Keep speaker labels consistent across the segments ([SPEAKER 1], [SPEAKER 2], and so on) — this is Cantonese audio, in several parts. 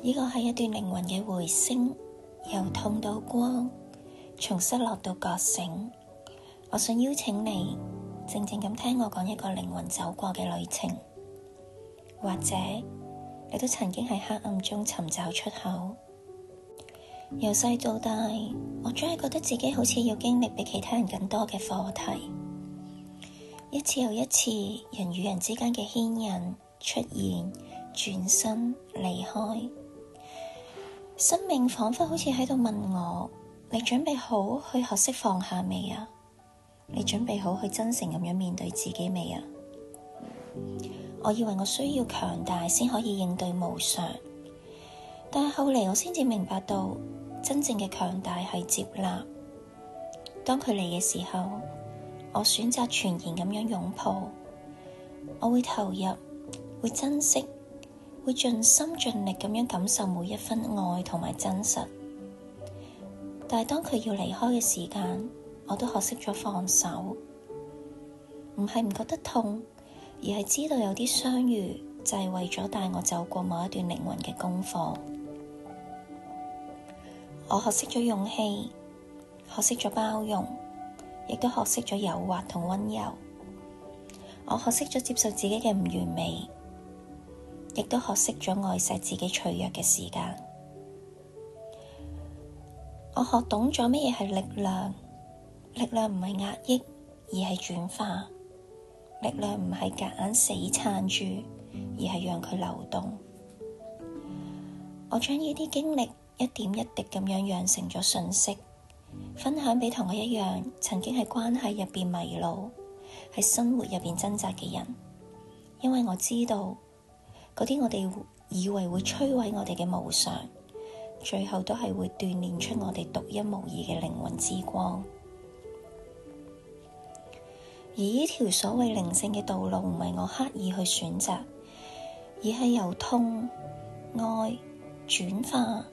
[SPEAKER 1] 呢個係一段靈魂嘅回聲，由痛到光，從失落到覺醒。我想邀請你靜靜咁聽我講一個靈魂走過嘅旅程，或者你都曾經喺黑暗中尋找出口。由細到大，我總係覺得自己好似要經歷比其他人更多嘅課題，一次又一次人與人之間嘅牽引出現、轉身離開。生命仿佛好似喺度問我：你準備好去學識放下未啊？你準備好去真誠咁樣面對自己未啊？我以為我需要強大先可以應對無常，但係後嚟我先至明白到，真正嘅強大係接納。當佢嚟嘅時候，我選擇全然咁樣擁抱，我會投入，會珍惜，會盡心盡力咁樣感受每一分愛同埋真實。但係當佢要離開嘅時間，我都學識咗放手，唔係唔覺得痛，而係知道有啲相遇就係為咗帶我走過某一段靈魂嘅功課。我學識咗勇氣，學識咗包容，亦都學識咗誘惑同溫柔。我學識咗接受自己嘅唔完美，亦都學識咗愛惜自己脆弱嘅時間。我學懂咗乜嘢係力量，力量唔係壓抑，而係轉化。力量唔係夾硬死撐住，而係讓佢流動。我將呢啲經歷一點一滴咁樣養成咗信息，分享俾同我一樣曾經喺關係入邊迷路，喺生活入邊掙扎嘅人。因為我知道嗰啲我哋以為會摧毀我哋嘅無常，最後都係會鍛煉出我哋獨一無二嘅靈魂之光。而呢條所謂靈性嘅道路唔係我刻意去選擇，而係由痛、愛、轉化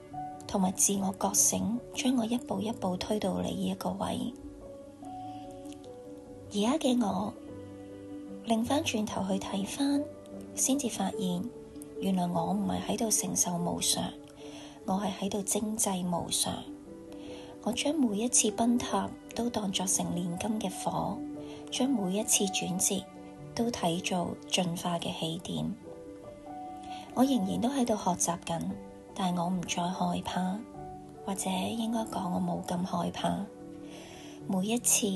[SPEAKER 1] 同埋自我覺醒，將我一步一步推到你呢一個位。而家嘅我，擰翻轉頭去睇翻，先至發現，原來我唔係喺度承受無常，我係喺度精製無常。我將每一次崩塌都當作成煉金嘅火，將每一次轉折都睇做進化嘅起點。我仍然都喺度學習緊，但我唔再害怕，或者應該講我冇咁害怕。每一次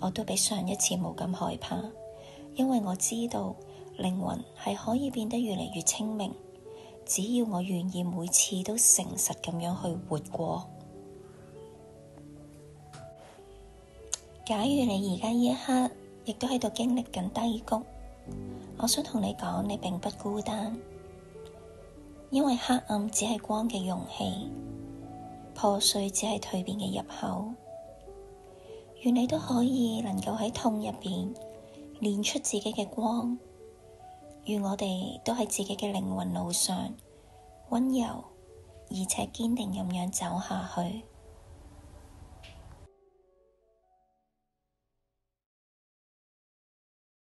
[SPEAKER 1] 我都比上一次冇咁害怕，因為我知道靈魂係可以變得越嚟越清明，只要我願意每次都誠實咁樣去活過。假如你而家呢一刻亦都喺度經歷緊低谷，我想同你講，你並不孤單，因為黑暗只係光嘅容器，破碎只係蛻變嘅入口。願你都可以能夠喺痛入邊練出自己嘅光，願我哋都喺自己嘅靈魂路上溫柔而且堅定咁樣走下去。